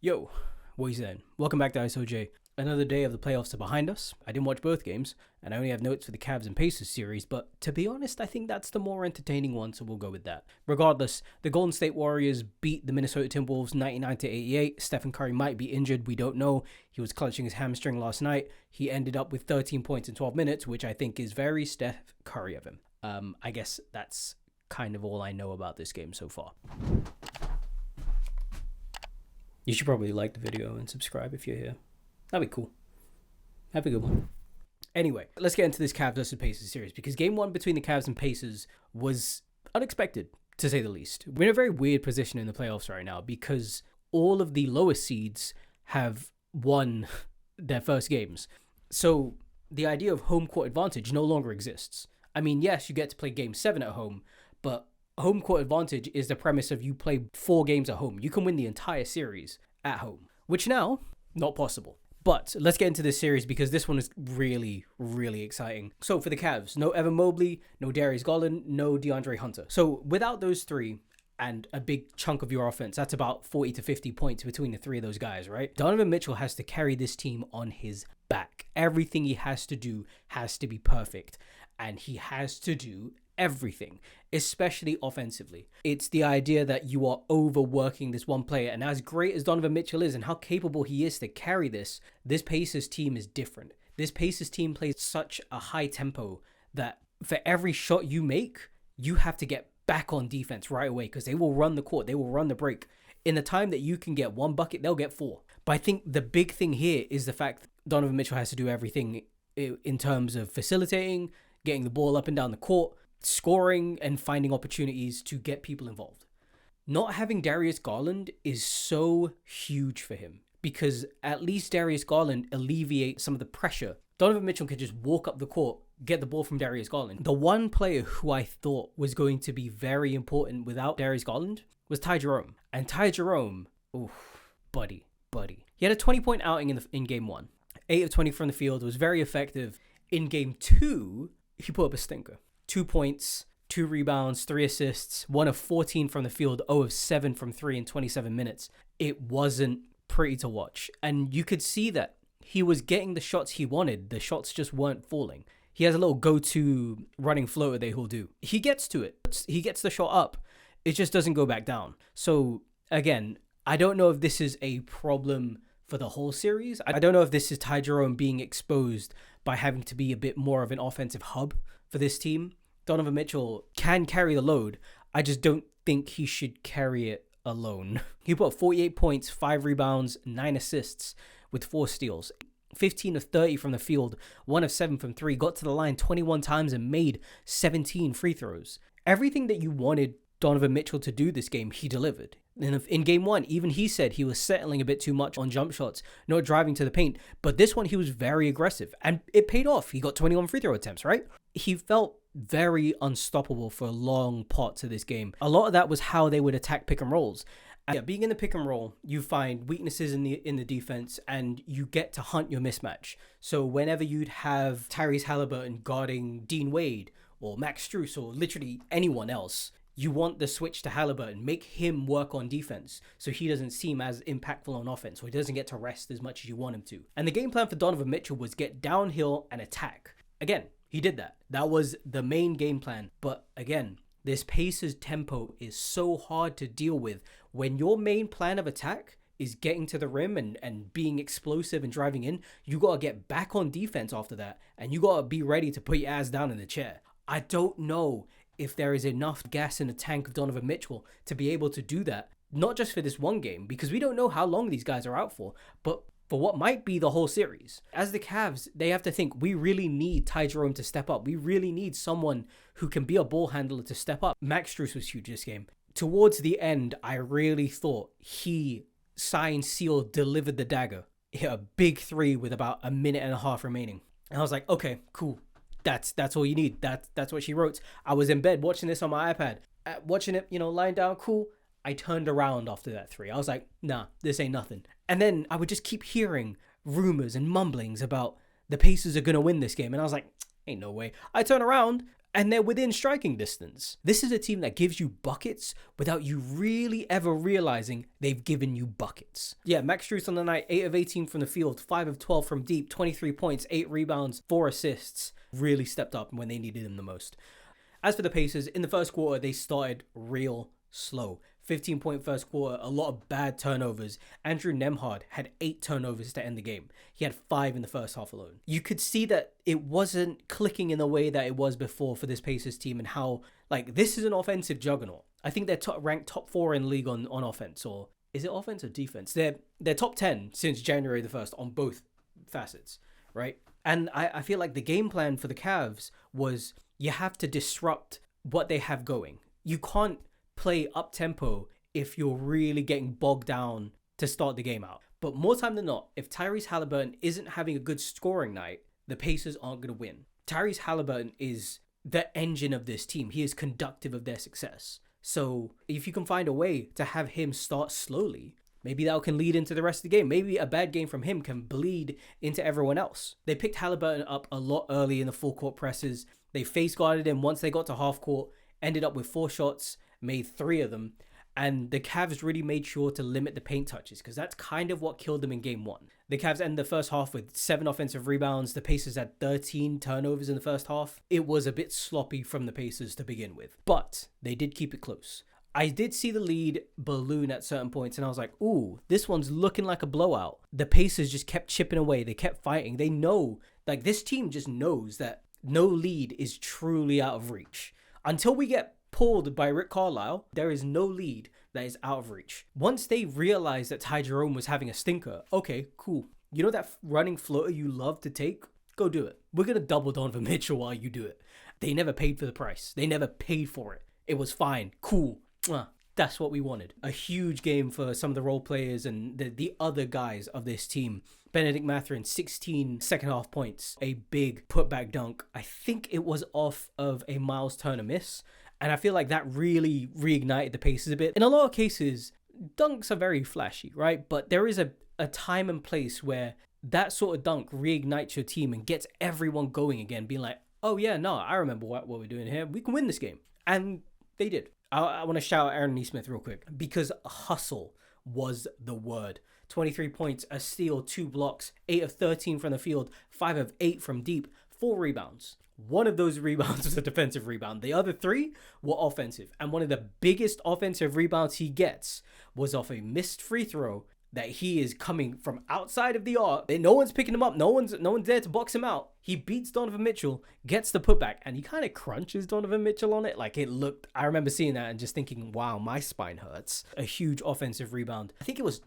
Yo, what you saying? Welcome back to ISOJ. Another day of the playoffs are behind us. I didn't watch both games, and I only have notes for the Cavs and Pacers series, but to be honest, I think that's the more entertaining one, so we'll go with that. Regardless, the Golden State Warriors beat the Minnesota Timberwolves 99-88. Stephen Curry might be injured, we don't know. He was clutching his hamstring last night. He ended up with 13 points in 12 minutes, which I think is very Steph Curry of him. I guess that's kind of all I know about this game so far. You should probably like the video and subscribe if you're here. That'd be cool. Have a good one. Anyway, let's get into this Cavs versus Pacers series because game one between the Cavs and Pacers was unexpected, to say the least. We're in a very weird position in the playoffs right now because all of the lowest seeds have won their first games. So the idea of home court advantage no longer exists. I mean, yes, you get to play game 7 at home, but home court advantage is the premise of you play 4 games at home. You can win the entire series at home, which now, not possible. But let's get into this series because this one is really, really exciting. So for the Cavs, no Evan Mobley, no Darius Garland, no DeAndre Hunter. So without those three and a big chunk of your offense, that's about 40 to 50 points between the three of those guys, right? Donovan Mitchell has to carry this team on his back. Everything he has to do has to be perfect. And he has to do everything, especially offensively. It's the idea that you are overworking this one player, and as great as Donovan Mitchell is and how capable he is to carry this Pacers team is different. This Pacers team plays such a high tempo that for every shot you make, you have to get back on defense right away because they will run the court, they will run the break. In the time that you can get one bucket, they'll get 4. But I think the big thing here is the fact that Donovan Mitchell has to do everything in terms of facilitating, getting the ball up and down the court, scoring, and finding opportunities to get people involved. Not having Darius Garland is so huge for him because at least Darius Garland alleviates some of the pressure. Donovan Mitchell can just walk up the court, get the ball from Darius Garland. The one player who I thought was going to be very important without Darius Garland was Ty Jerome. And Ty Jerome, buddy. He had a 20-point outing in game 1. 8 of 20 from the field, was very effective. In game 2, he put up a stinker. 2 points, 2 rebounds, 3 assists, 1 of 14 from the field, 0 of 7 from 3 in 27 minutes. It wasn't pretty to watch. And you could see that he was getting the shots he wanted. The shots just weren't falling. He has a little go-to running floater that he'll do. He gets to it. He gets the shot up. It just doesn't go back down. So, again, I don't know if this is a problem for the whole series. I don't know if this is Ty Jerome being exposed by having to be a bit more of an offensive hub for this team. Donovan Mitchell can carry the load. I just don't think he should carry it alone. He put up 48 points, 5 rebounds, 9 assists with 4 steals. 15 of 30 from the field, 1 of 7 from 3, got to the line 21 times and made 17 free throws. Everything that you wanted Donovan Mitchell to do this game, he delivered. In game 1, even he said he was settling a bit too much on jump shots, not driving to the paint. But this one, he was very aggressive and it paid off. He got 21 free throw attempts, right? He felt very unstoppable for long parts of this game. A lot of that was how they would attack pick and rolls. And yeah, being in the pick and roll, you find weaknesses in the defense and you get to hunt your mismatch. So whenever you'd have Tyrese Haliburton guarding Dean Wade or Max Strus or literally anyone else, you want the switch to Haliburton, make him work on defense so he doesn't seem as impactful on offense or he doesn't get to rest as much as you want him to. And the game plan for Donovan Mitchell was get downhill and attack. Again, he did that. That was the main game plan. But again, this Pacers tempo is so hard to deal with when your main plan of attack is getting to the rim and being explosive and driving in. You got to get back on defense after that and you got to be ready to put your ass down in the chair. I don't know if there is enough gas in the tank of Donovan Mitchell to be able to do that, not just for this one game, because we don't know how long these guys are out for, but for what might be the whole series. As the Cavs, they have to think, we really need Ty Jerome to step up. We really need someone who can be a ball handler to step up. Max Strus was huge this game. Towards the end, I really thought he signed, sealed, delivered the dagger. Hit a big 3 with about a minute and a half remaining. And I was like, okay, cool. That's all you need. That's what she wrote. I was in bed watching this on my iPad. Watching it, lying down, cool. I turned around after that 3. I was like, nah, this ain't nothing. And then I would just keep hearing rumors and mumblings about the Pacers are going to win this game. And I was like, ain't no way. I turn around and they're within striking distance. This is a team that gives you buckets without you really ever realizing they've given you buckets. Yeah, Max Strus on the night, 8 of 18 from the field, 5 of 12 from deep, 23 points, 8 rebounds, 4 assists. Really stepped up when they needed him the most. As for the Pacers, in the first quarter, they started real slow. 15-point first quarter, a lot of bad turnovers. Andrew Nembhard had 8 turnovers to end the game. He had 5 in the first half alone. You could see that it wasn't clicking in the way that it was before for this Pacers team, and how, like, this is an offensive juggernaut. I think they're ranked top 4 in league on offense, or is it offense or defense? They're top 10 since January the 1st on both facets, right? And I feel like the game plan for the Cavs was you have to disrupt what they have going. You can't play up-tempo if you're really getting bogged down to start the game out. But more time than not, if Tyrese Haliburton isn't having a good scoring night, the Pacers aren't going to win. Tyrese Haliburton is the engine of this team. He is conductive of their success. So if you can find a way to have him start slowly, maybe that can lead into the rest of the game. Maybe a bad game from him can bleed into everyone else. They picked Haliburton up a lot early in the full court presses. They face guarded him once they got to half court, ended up with 4 shots, made 3 of them, and the Cavs really made sure to limit the paint touches, because that's kind of what killed them in game 1. The Cavs ended the first half with 7 offensive rebounds. The Pacers had 13 turnovers in the first half. It was a bit sloppy from the Pacers to begin with, but they did keep it close. I did see the lead balloon at certain points, and I was like, ooh, this one's looking like a blowout. The Pacers just kept chipping away. They kept fighting. They know, like, this team just knows that no lead is truly out of reach. Until we get pulled by Rick Carlisle, there is no lead that is out of reach. Once they realized that Ty Jerome was having a stinker, okay, cool. You know that running floater you love to take? Go do it. We're going to double Donovan Mitchell while you do it. They never paid for the price. They never paid for it. It was fine. Cool. That's what we wanted. A huge game for some of the role players and the other guys of this team. Benedict Mathurin, 16 second half points. A big putback dunk. I think it was off of a Miles Turner miss. And I feel like that really reignited the Pacers a bit. In a lot of cases, dunks are very flashy, right? But there is a time and place where that sort of dunk reignites your team and gets everyone going again, being like, oh yeah, no, I remember what we're doing here. We can win this game. And they did. I want to shout out Aaron Nesmith real quick, because hustle was the word. 23 points, a steal, 2 blocks, 8 of 13 from the field, 5 of 8 from deep, 4 rebounds. One of those rebounds was a defensive rebound. The other 3 were offensive. And one of the biggest offensive rebounds he gets was off a missed free throw that he is coming from outside of the arc. No one's picking him up. No one's there to box him out. He beats Donovan Mitchell, gets the putback, and he kind of crunches Donovan Mitchell on it. Like, it looked, I remember seeing that and just thinking, wow, my spine hurts. A huge offensive rebound. I think it was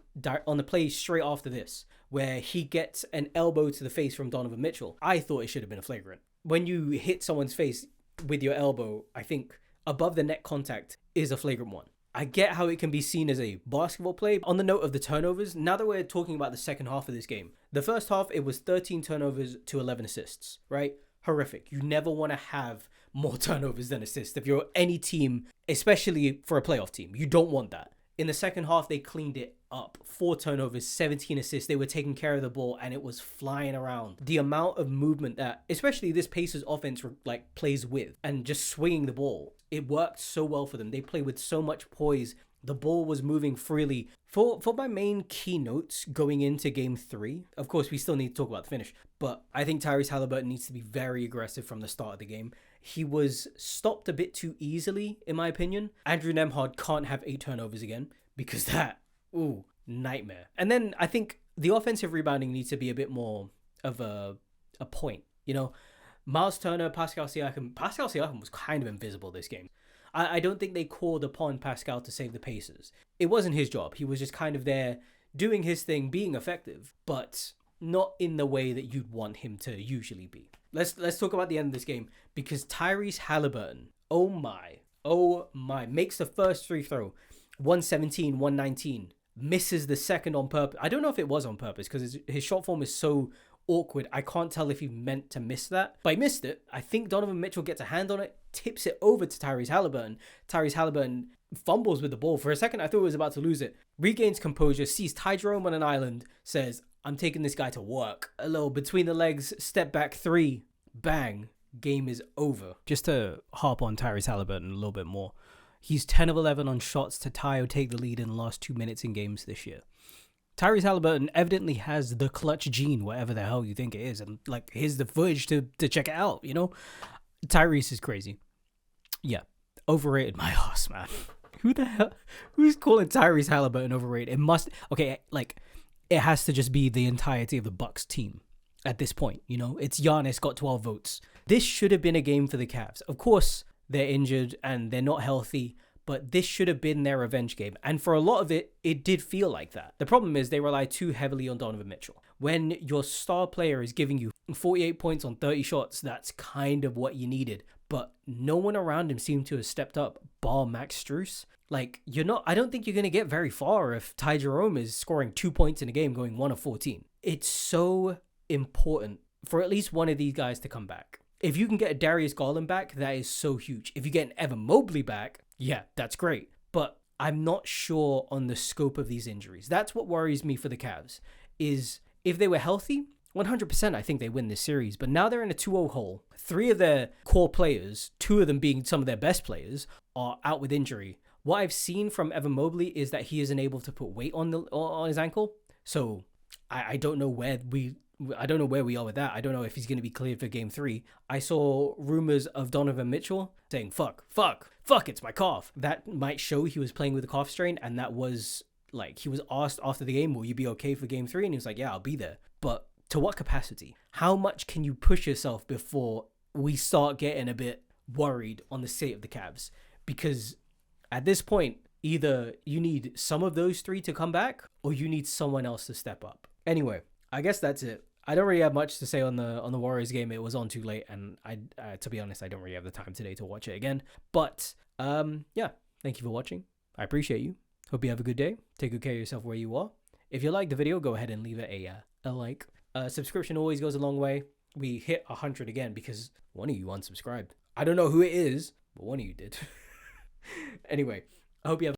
on the play straight after this, where he gets an elbow to the face from Donovan Mitchell. I thought it should have been a flagrant. When you hit someone's face with your elbow, I think above the neck contact is a flagrant one. I get how it can be seen as a basketball play. On the note of the turnovers, now that we're talking about the second half of this game, the first half, it was 13 turnovers to 11 assists, right? Horrific. You never want to have more turnovers than assists. If you're any team, especially for a playoff team, you don't want that. In the second half, they cleaned it up. 4 turnovers, 17 assists. They were taking care of the ball and it was flying around. The amount of movement that, especially this Pacers offense, like, plays with and just swinging the ball, it worked so well for them. They played with so much poise. The ball was moving freely. For my main keynotes going into game 3, of course, we still need to talk about the finish, but I think Tyrese Haliburton needs to be very aggressive from the start of the game. He was stopped a bit too easily, in my opinion. Andrew Nembhard can't have 8 turnovers again, because that, ooh, nightmare. And then I think the offensive rebounding needs to be a bit more of a point. You know, Miles Turner, Pascal Siakam was kind of invisible this game. I don't think they called upon Pascal to save the Pacers. It wasn't his job. He was just kind of there doing his thing, being effective, but not in the way that you'd want him to usually be. Let's talk about the end of this game, because Tyrese Haliburton, oh my, makes the first free throw, 117, 119, misses the second on purpose. I don't know if it was on purpose, because his shot form is so awkward. I can't tell if he meant to miss that, but he missed it. I think Donovan Mitchell gets a hand on it, tips it over to Tyrese Haliburton. Tyrese Haliburton fumbles with the ball. For a second, I thought he was about to lose it. Regains composure, sees Ty Jerome on an island, says, I'm taking this guy to work. A little between the legs, step back 3, bang. game is over. Just to harp on Tyrese Haliburton a little bit more, he's 10 of 11 on shots to tie or take the lead in the last 2 minutes in games this year. Tyrese Haliburton evidently has the clutch gene, whatever the hell you think it is. And like, here's the footage to check it out, you know? Tyrese is crazy. Yeah. Overrated my ass, man. Who the hell? Who's calling Tyrese Haliburton overrated? It must, okay, like, it has to just be the entirety of the Bucks team at this point, you know? It's Giannis got 12 votes. This should have been a game for the Cavs. Of course, they're injured and they're not healthy, but this should have been their revenge game. And for a lot of it, it did feel like that. The problem is they rely too heavily on Donovan Mitchell. When your star player is giving you 48 points on 30 shots, that's kind of what you needed. But no one around him seemed to have stepped up, bar Max Strus. Like, I don't think you're going to get very far if Ty Jerome is scoring 2 points in a game going 1 of 14. It's so important for at least one of these guys to come back. If you can get a Darius Garland back, that is so huge. If you get an Evan Mobley back, yeah, that's great. But I'm not sure on the scope of these injuries. That's what worries me for the Cavs, is if they were healthy, 100% I think they win this series. But now they're in a 2-0 hole. 3 of their core players, 2 of them being some of their best players, are out with injury. What I've seen from Evan Mobley is that he isn't able to put weight on his ankle. So I don't know where we are with that. I don't know if he's going to be cleared for game 3. I saw rumors of Donovan Mitchell saying, fuck, it's my calf. That might show he was playing with a calf strain. And that was like, he was asked after the game, will you be okay for game 3? And he was like, yeah, I'll be there. But to what capacity? How much can you push yourself before we start getting a bit worried on the state of the Cavs? Because at this point, either you need some of those 3 to come back or you need someone else to step up. Anyway, I guess that's it. I don't really have much to say on the Warriors game. It was on too late, and I to be honest, I don't really have the time today to watch it again. But yeah, thank you for watching. I appreciate you. Hope you have a good day. Take good care of yourself where you are. If you like the video, go ahead and leave it a like. Subscription always goes a long way. We hit 100 again because one of you unsubscribed. I don't know who it is, but one of you did. Anyway, I hope you have